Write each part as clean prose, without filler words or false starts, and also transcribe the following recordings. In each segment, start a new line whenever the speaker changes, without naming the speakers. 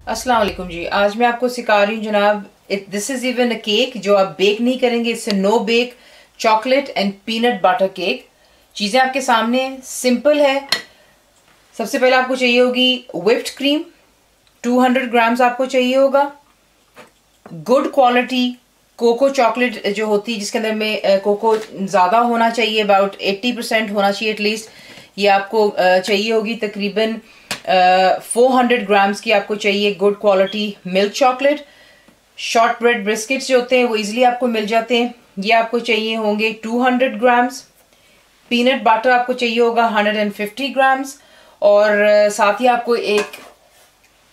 अस्सलाम वालेकुम जी। आज मैं आपको सिखा रही हूँ जनाब, this is even a cake जो आप बेक नहीं करेंगे। इससे no bake chocolate and peanut butter cake. चीज़ें आपके सामने सिंपल है। सबसे पहले आपको चाहिए होगी व्हिप्ड क्रीम, 200 ग्राम्स आपको चाहिए होगा। गुड क्वालिटी कोको चॉकलेट जो होती है, जिसके अंदर में कोको ज़्यादा होना चाहिए, अबाउट 80% होना चाहिए एटलीस्ट। ये आपको चाहिए होगी तकरीबन 400 ग्राम्स की आपको चाहिए good quality milk chocolate. Short bread biscuits जो होते हैं वो इजीली आपको मिल जाते हैं, ये आपको चाहिए होंगे 200 ग्राम्स। पीनट बटर आपको चाहिए होगा 150 ग्राम्स। और साथ ही आपको एक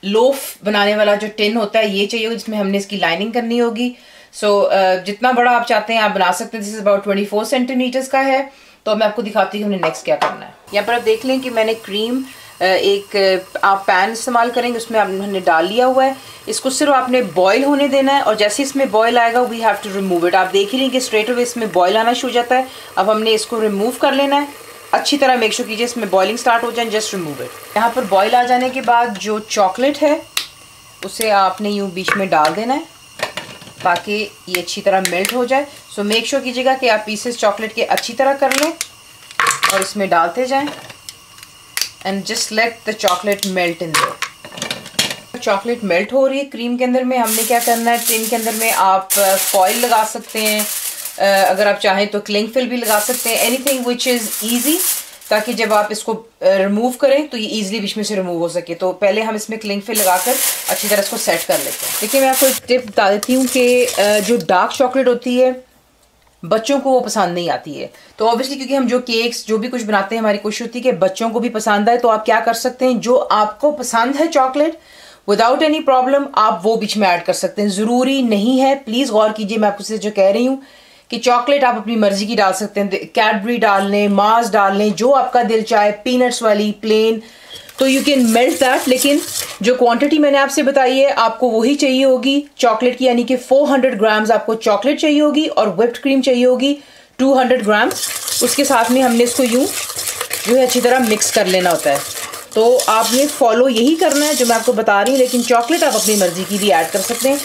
लोफ बनाने वाला जो टिन होता है ये चाहिए होगा, जिसमें हमने इसकी लाइनिंग करनी होगी। जितना बड़ा आप चाहते हैं आप बना सकते हैं। दिस इज अबाउट 24 सेंटीमीटर्स का है। तो मैं आपको दिखाती हूँ हमने नेक्स्ट क्या करना है। यहाँ पर आप देख लें कि मैंने क्रीम एक आप पैन इस्तेमाल करेंगे, उसमें हमने डाल लिया हुआ है। इसको सिर्फ आपने बॉईल होने देना है, और जैसे इसमें बॉईल आएगा we have to remove it. आप देख ही लें कि स्ट्रेट अवे इसमें बॉईल आना शुरू हो जाता है। अब हमने इसको रिमूव कर लेना है। अच्छी तरह मेक श्योर कीजिए इसमें बॉइलिंग स्टार्ट हो जाए, जस्ट रिमूव इट। यहाँ पर बॉईल आ जाने के बाद जो चॉकलेट है उसे आपने यूँ बीच में डाल देना है ताकि ये अच्छी तरह मेल्ट हो जाए। सो मेक श्योर कीजिएगा कि आप पीसेस चॉकलेट के अच्छी तरह कर लें और इसमें डालते जाएं, and just let the chocolate melt in their. Chocolate melt हो रही है क्रीम के अंदर में, हमने क्या करना है, टिन के अंदर में आप फॉइल लगा सकते हैं, अगर आप चाहें तो क्लिंग फिल भी लगा सकते हैं, एनीथिंग विच इज़ ईजी, ताकि जब आप इसको रिमूव करें तो ये ईजिली बीच में से रिमूव हो सके। तो पहले हम इसमें क्लिंग फिल लगाकर अच्छी तरह इसको सेट कर लेते हैं। देखिए मैं आपको एक टिप बता देती हूँ कि जो डार्क चॉकलेट होती है बच्चों को वो पसंद नहीं आती है। तो ऑब्वियसली क्योंकि हम जो केक्स जो भी कुछ बनाते हैं हमारी कोशिश होती है कि बच्चों को भी पसंद आए, तो आप क्या कर सकते हैं, जो आपको पसंद है चॉकलेट विदाउट एनी प्रॉब्लम आप वो बीच में ऐड कर सकते हैं। ज़रूरी नहीं है, प्लीज़ गौर कीजिए मैं आपको जो कह रही हूँ कि चॉकलेट आप अपनी मर्जी की डाल सकते हैं। कैडबरी डाल लें, मार्स डाल लें, जो आपका दिल चाहे, पीनट्स वाली प्लेन, तो यू कैन मेल्ट दैट। लेकिन जो क्वांटिटी मैंने आपसे बताई है आपको वही चाहिए होगी चॉकलेट की, यानी कि 400 ग्राम्स आपको चॉकलेट चाहिए होगी और व्हिप्ड क्रीम चाहिए होगी 200 ग्राम्स। उसके साथ में हमने इसको यूँ जो है अच्छी तरह मिक्स कर लेना होता है। तो आप ये फॉलो यही करना है जो मैं आपको बता रही हूँ, लेकिन चॉकलेट आप अपनी मर्जी की भी ऐड कर सकते हैं,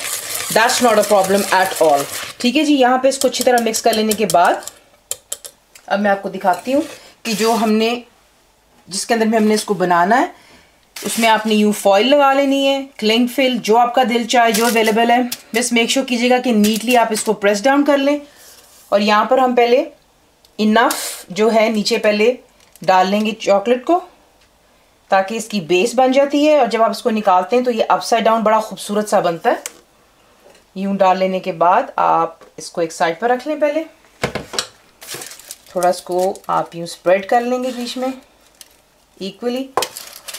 that's not a problem at all. ठीक है जी। यहाँ पे इसको अच्छी तरह मिक्स कर लेने के बाद अब मैं आपको दिखाती हूँ कि जो हमने जिसके अंदर में हमने इसको बनाना है उसमें आपने यूँ फॉइल लगा लेनी है, क्लिंग फिल जो आपका दिल चाहे, जो अवेलेबल है। बस मेक श्योर कीजिएगा कि नीटली आप इसको प्रेस डाउन कर लें। और यहाँ पर हम पहले इनफ जो है नीचे पहले डाल लेंगे चॉकलेट को, ताकि इसकी बेस बन जाती है, और जब आप इसको निकालते हैं तो ये अपसाइड डाउन बड़ा खूबसूरत सा बनता है। यूँ डाल लेने के बाद आप इसको एक साइड पर रख लें। पहले थोड़ा इसको आप यूँ स्प्रेड कर लेंगे बीच में इक्वली,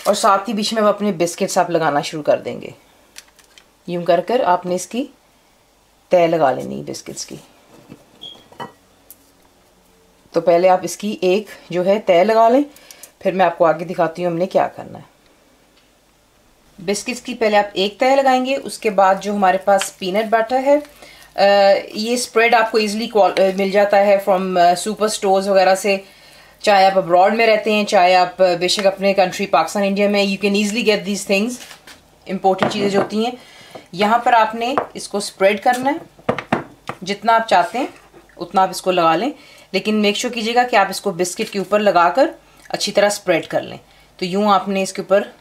और साथ ही बीच में आप अपने बिस्किट्स आप लगाना शुरू कर देंगे। यूँ कर कर आपने इसकी तय लगा लेनी बिस्किट्स की। तो पहले आप इसकी एक जो है तय लगा लें, फिर मैं आपको आगे दिखाती हूँ हमने क्या करना है। बिस्किट्स की पहले आप एक तय लगाएंगे, उसके बाद जो हमारे पास पीनट बटर है, ये स्प्रेड आपको इजीली मिल जाता है फ्रॉम सुपर स्टोर्स वगैरह से। चाहे आप अब्रॉड में रहते हैं, चाहे आप बेशक अपने कंट्री पाकिस्तान इंडिया में, you can easily get these things. Important चीज़ें जो होती हैं यहाँ पर आपने इसको स्प्रेड करना है, जितना आप चाहते हैं उतना आप इसको लगा लें, लेकिन मेक श्योर कीजिएगा कि आप इसको बिस्किट के ऊपर लगाकर अच्छी तरह स्प्रेड कर लें। तो यूँ आपने इसके ऊपर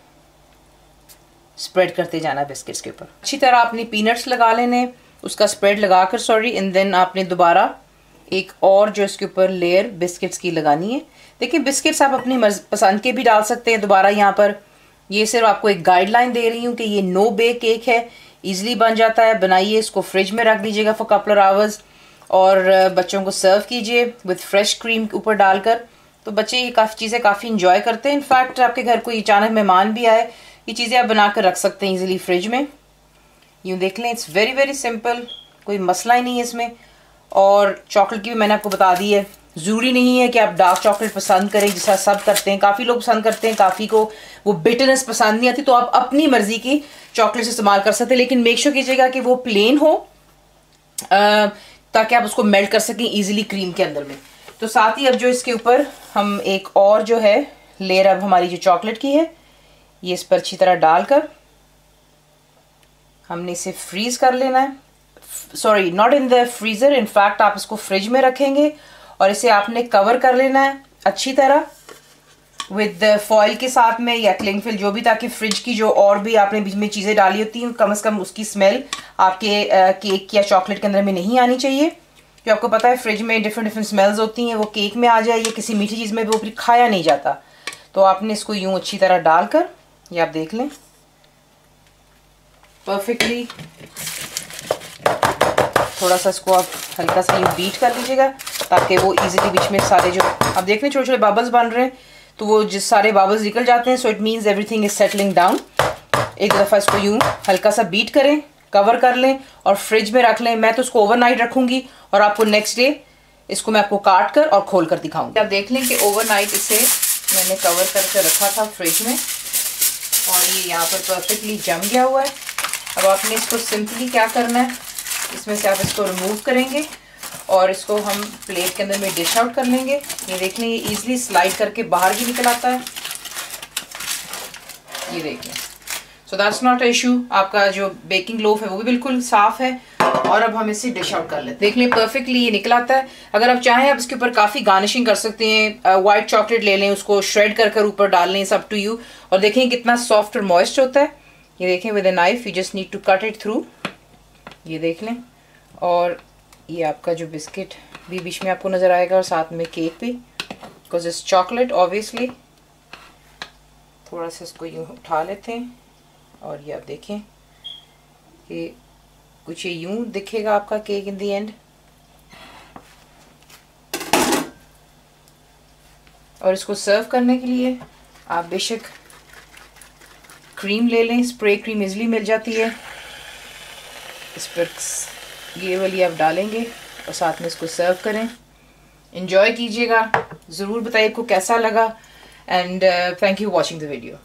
स्प्रेड करते जाना बिस्किट्स के ऊपर। अच्छी तरह आपने पीनट्स लगा लेने, उसका स्प्रेड लगाकर एंड देन आपने दोबारा एक और जो इसके ऊपर लेयर बिस्किट्स की लगानी है। देखिए बिस्किट्स आप अपनी पसंद के भी डाल सकते हैं। दोबारा यहाँ पर ये सिर्फ आपको एक गाइडलाइन दे रही हूँ कि ये नो बेक केक है, ईजिली बन जाता है। बनाइए, इसको फ्रिज में रख दीजिएगा फॉर कपल ऑफ आवर्स, और बच्चों को सर्व कीजिए विद फ्रेश क्रीम ऊपर डालकर। तो बच्चे ये काफ़ी चीज़ें काफ़ी इंजॉय करते हैं। इनफैक्ट आपके घर कोई अचानक मेहमान भी आए, ये चीज़ें आप बना कर रख सकते हैं ईजिली फ्रिज में। यूँ देख लें, इट्स वेरी वेरी सिंपल, कोई मसला ही नहीं है इसमें। और चॉकलेट की भी मैंने आपको बता दी है, ज़रूरी नहीं है कि आप डार्क चॉकलेट पसंद करें जैसा सब करते हैं। काफ़ी लोग पसंद करते हैं, काफ़ी को वो बिटरनेस पसंद नहीं आती, तो आप अपनी मर्ज़ी की चॉकलेट इस्तेमाल कर सकते हैं, लेकिन मेक श्योर कीजिएगा कि वो प्लेन हो, ताकि आप उसको मेल्ट कर सकें ईजिली क्रीम के अंदर में। तो साथ ही अब जो इसके ऊपर हम एक और जो है लेयर अब हमारी जो चॉकलेट की है ये इस पर अच्छी तरह डालकर हमने इसे फ्रीज कर लेना है, sorry not in the freezer, in fact आप इसको फ्रिज में रखेंगे और इसे आपने कवर कर लेना है अच्छी तरह विद फॉइल के साथ में या क्लिंग फिल्म जो भी, ताकि फ्रिज की जो और भी आपने बीच में चीज़ें डाली होती हैं कम से कम उसकी स्मेल आपके केक या चॉकलेट के अंदर में नहीं आनी चाहिए। जो आपको पता है फ्रिज में डिफरेंट स्मेल्स होती हैं, वो केक में आ जाए या किसी मीठी चीज़ में वो फिर खाया नहीं जाता। तो आपने इसको यूँ अच्छी तरह डालकर, ये आप देख लें परफेक्टली, थोड़ा सा इसको आप हल्का सा यूँ बीट कर लीजिएगा ताकि वो इजीली बीच में सारे जो आप देख रहे हैं छोटे छोटे बबल्स बन रहे हैं, तो वो जिस सारे बबल्स निकल जाते हैं। So it means everything is settling down. एक दफ़ा इसको यूँ हल्का सा बीट करें, कवर कर लें और फ्रिज में रख लें। मैं तो इसको ओवरनाइट रखूँगी और आपको नेक्स्ट डे इसको मैं आपको काट कर और खोल कर दिखाऊँगी। आप देख लें कि ओवरनाइट इसे मैंने कवर करके रखा था फ्रिज में और ये यहाँ पर परफेक्टली जम गया हुआ है। अब आपने इसको सिंपली क्या करना है, इसमें से आप इसको रिमूव करेंगे और इसको हम प्लेट के अंदर में डिश आउट कर लेंगे। ये देख लें ये ईजिली स्लाइड करके बाहर भी निकल आता है, ये देख लें। So that's not a issue. आपका जो बेकिंग लोफ है वो भी बिल्कुल साफ़ है। और अब हम इसे डिश आउट कर लेते हैं। देख लें परफेक्टली ये निकल आता है। अगर आप चाहें आप इसके ऊपर काफ़ी गार्निशिंग कर सकते हैं। वाइट चॉकलेट ले लें, उसको श्रेड कर कर ऊपर डाल लें, सब टू यू। और देखें कितना सॉफ्ट और मॉइस्ट होता है। ये देखें with a knife you just need to cut it through, ये देख लें। और ये आपका जो बिस्किट भी बीच में आपको नज़र आएगा और साथ में केक भी, बिकॉज इट्स चॉकलेट ऑब्वियसली। थोड़ा सा इसको यूँ उठा लेते हैं और ये आप देखें कि कुछ ये यूँ दिखेगा आपका केक इन द एंड। और इसको सर्व करने के लिए आप बेशक क्रीम ले लें, स्प्रे क्रीम इजली मिल जाती है। इस पर ये वाली आप डालेंगे और साथ में इसको सर्व करें। एंजॉय कीजिएगा, ज़रूर बताइए आपको कैसा लगा। And thank you watching the video.